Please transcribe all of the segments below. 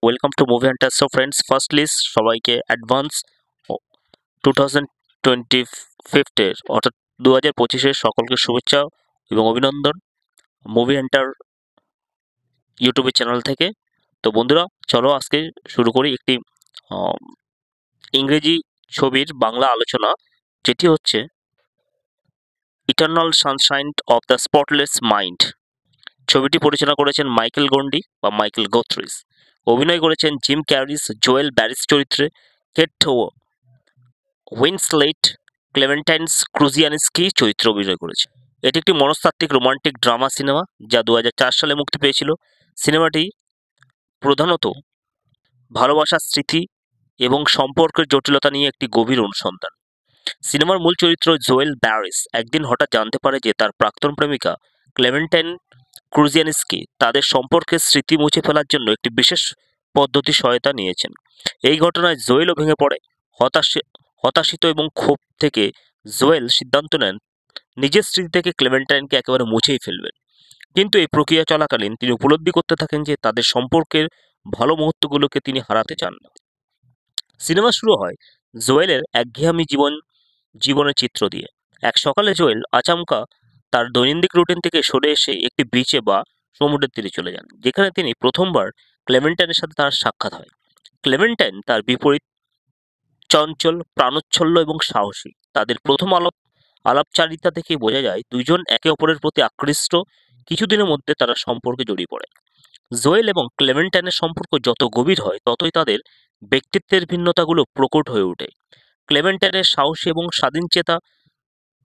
Welcome to movie Hunter. So friends, firstly সবাইকে advance 2025-এর অর্থাৎ 2025-এর সকলকে শুভেচ্ছা এবং অভিনন্দন মুভি হান্টার ইউটিউবের চ্যানেল থেকে। তো বন্ধুরা, চলো আজকে শুরু করি একটি আহ, ইংরেজি ছবির বাংলা আলোচনা, যেটি হচ্ছে eternal Sunshine of the spotless mind. ছবিটি পরিচালনা করেছেন মাইকেল গন্ডি বা মাইকেল গোথরিস। অভিনয় করেছেন জিম ক্যারিস জোয়েল ব্যারিস চরিত্রে, কেট উইন্সলেট ক্লেমেন্টাইনস ক্রুজিয়ানস্কি চরিত্রে অভিনয় করেছে। এটি একটি মনস্তাত্ত্বিক রোমান্টিক ড্রামা সিনেমা যা 2004 সালে মুক্তি পেয়েছিল। সিনেমাটি প্রধানত ভালোবাসার স্মৃতি এবং সম্পর্কের জটিলতা নিয়ে একটি গভীর অনুসন্ধান। সিনেমার মূল চরিত্র জোয়েল ব্যারিস একদিন হঠাৎ জানতে পারে যে তার প্রাক্তন প্রেমিকা ক্লেমেন্টাইন ক্রুজিয়ানস্কি তাদের সম্পর্কের স্মৃতি মুছে ফেলার জন্য একটি বিশেষ পদ্ধতি সহায়তা নিয়েছেন। এই ঘটনায় জোয়েলও ভেঙে পড়ে। হতাশিত এবং ক্ষোভ থেকে জোয়েল সিদ্ধান্ত নেন নিজের স্মৃতি থেকে ক্লেমেন্টাইনকে একেবারে মুছেই ফেলবেন। কিন্তু এই প্রক্রিয়া চলাকালীন তিনি উপলব্ধি করতে থাকেন যে তাদের সম্পর্কের ভালো মুহূর্তগুলোকে তিনি হারাতে চান না। সিনেমা শুরু হয় জোয়েলের একঘেয়েমি জীবনের চিত্র দিয়ে। এক সকালে জোয়েল আচমকা তার দৈনন্দিন রুটিন থেকে সরে এসে একটি বিচে বা সমুদ্রের তীরে চলে যান, যেখানে তিনি প্রথমবার ক্লেমেন্টাইনের সাথে তার সাক্ষাৎ হয়। ক্লেমেন্টাইন তার বিপরীত, চঞ্চল, প্রাণোচ্ছল্ল এবং সাহসী। তাদের প্রথম আলাপচারিতা থেকেই বোঝা যায় দুইজন একে অপরের প্রতি আকৃষ্ট। কিছুদিনের মধ্যে তারা সম্পর্কে জড়িয়ে পড়ে। জোয়েল এবং ক্লেমেন্টাইনের সম্পর্ক যত গভীর হয় ততই তাদের ব্যক্তিত্বের ভিন্নতাগুলো প্রকট হয়ে ওঠে। ক্লেমেন্টাইনের সাহসী এবং স্বাধীনচেতা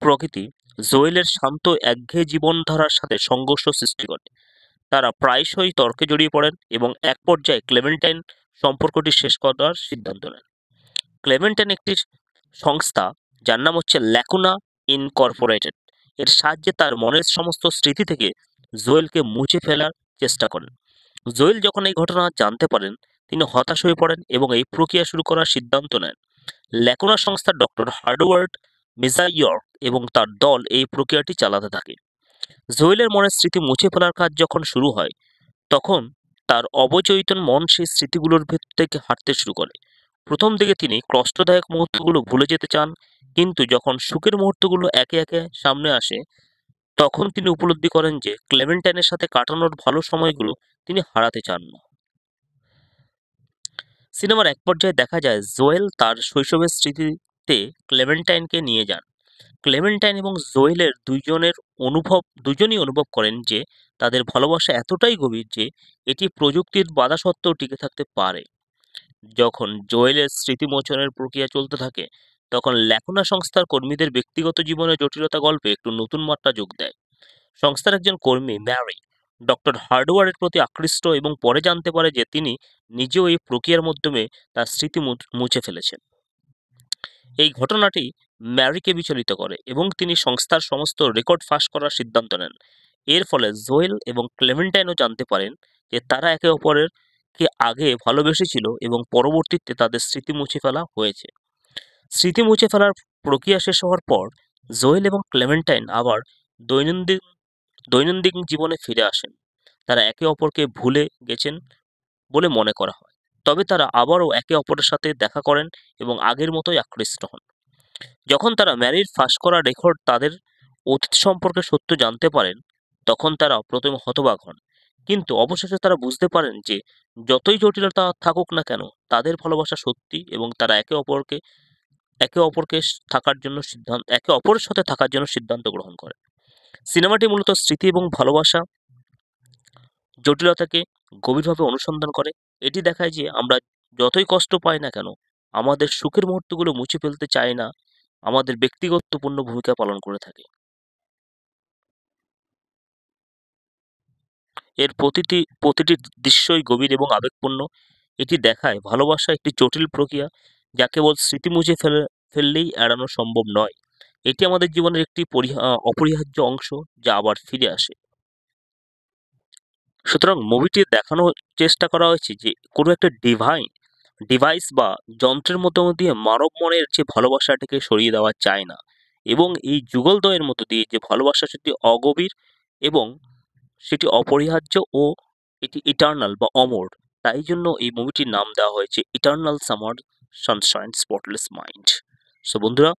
প্রকৃতি জোয়েলের শান্ত একঘেয়ে জীবনধারার সাথে সংঘর্ষ সৃষ্টি করে। তারা প্রায়শই তর্কে জড়িয়ে পড়েন এবং এক পর্যায়ে ক্লেমেন্টাইন সম্পর্কটি শেষ করার সিদ্ধান্ত নেন। ক্লেমেন্টাইন একটি সংস্থা যার নাম হচ্ছে ল্যাকুনা ইনকর্পোরেটেড এর সাহায্যে তার মনের সমস্ত স্মৃতি থেকে জোয়েলকে মুছে ফেলার চেষ্টা করেন। জোয়েল যখন এই ঘটনা জানতে পারেন, তিনি হতাশ হয়ে পড়েন এবং এই প্রক্রিয়া শুরু করার সিদ্ধান্ত নেন। ল্যাকুনা সংস্থার ডক্টর হার্ডওয়ার্ড মিজাইয়র্ক এবং তার দল এই প্রক্রিয়াটি চালাতে থাকে। জোয়েলের মনের স্মৃতি মুছে ফেলার কাজ যখন শুরু হয়, তখন তার অবচেতন মন সেই স্মৃতিগুলোর ভেতর থেকে হাঁটতে শুরু করে। প্রথম দিকে তিনি কষ্টদায়ক মুহূর্তগুলো ভুলে যেতে চান, কিন্তু যখন সুখের মুহূর্তগুলো একে একে সামনে আসে, তখন তিনি উপলব্ধি করেন যে ক্লেমেন্টাইনের সাথে কাটানোর ভালো সময়গুলো তিনি হারাতে চান না। সিনেমার এক পর্যায়ে দেখা যায় জোয়েল তার শৈশবের স্মৃতিতে ক্লেমেন্টাইনকে নিয়ে যান। ক্লেমেন্টাইন এবং জোয়েলের দুজনই অনুভব করেন যে তাদের ভালোবাসা এতটাই গভীর যে এটি প্রযুক্তির বাধা সত্ত্বেও টিকে থাকতে পারে। যখন জোয়েলের স্মৃতিমোচনের প্রক্রিয়া চলতে থাকে, তখন ল্যাকুনা সংস্থার কর্মীদের ব্যক্তিগত জীবনের জটিলতা গল্পে একটু নতুন মাত্রা যোগ দেয়। সংস্থার একজন কর্মী ম্যারি ডক্টর হার্ডওয়ারের প্রতি আকৃষ্ট এবং পরে জানতে পারে যে তিনি নিজেও এই প্রক্রিয়ার মাধ্যমে তার স্মৃতি মুছে ফেলেছেন। এই ঘটনাটি ম্যারিকে বিচলিত করে এবং তিনি সংস্থার সমস্ত রেকর্ড ফাঁস করার সিদ্ধান্ত নেন। এর ফলে জোয়েল এবং ক্লেমেন্টাইনও জানতে পারেন যে তারা একে অপরের কে আগে ভালোবেসেছিল এবং পরবর্তীতে তাদের স্মৃতি মুছে ফেলা হয়েছে। স্মৃতি মুছে ফেলার প্রক্রিয়া শেষ হওয়ার পর জোয়েল এবং ক্লেমেন্টাইন আবার দৈনন্দিন দৈনন্দিন জীবনে ফিরে আসেন। তারা একে অপরকে ভুলে গেছেন বলে মনে করা হয়, তবে তারা আবারও একে অপরের সাথে দেখা করেন এবং আগের মতোই আকৃষ্ট হন। যখন তারা ম্যারির ফাঁস করা রেকর্ড তাদের অতীত সম্পর্কে সত্য জানতে পারেন, তখন তারা প্রথমে হতবাক হন, কিন্তু অবশেষে তারা বুঝতে পারেন যে যতই জটিলতা থাকুক না কেন, তাদের ভালোবাসা সত্যি এবং তারা একে অপরের সাথে থাকার জন্য সিদ্ধান্ত গ্রহণ করে। সিনেমাটি মূলত স্মৃতি এবং ভালোবাসা জটিলতাকে গভীরভাবে অনুসন্ধান করে। এটি দেখায় যে আমরা যতই কষ্ট পাই না কেন, আমাদের সুখের মুহূর্তগুলো মুছে ফেলতে চাই না, আমাদের ব্যক্তিগতপূর্ণ ভূমিকা পালন করে থাকে। এর প্রতিটি দৃশ্যই গভীর এবং আবেগপূর্ণ। এটি দেখায় ভালোবাসা একটি জটিল প্রক্রিয়া, যা কেবল স্মৃতি মুছে ফেললেই এড়ানো সম্ভব নয়। এটি আমাদের জীবনের একটি অপরিহার্য অংশ যা আবার ফিরে আসে। সুতরাং মুভিটি দেখানোর চেষ্টা করা হয়েছে যে কোনো একটা ডিভাইস বা যন্ত্রের মাধ্যম দিয়ে মানব মনের যে ভালোবাসাটাকে সরিয়ে দেওয়া যায় না, এবং এই যুগলদ্বয়ের মধ্য দিয়ে যে ভালোবাসা সেটি অগভীর এবং সেটি অপরিহার্য ও এটি ইটার্নাল বা অমর। তাই জন্য এই মুভিটির নাম দেওয়া হয়েছে eternal summer Sunshine spotless mind. So বন্ধুরা,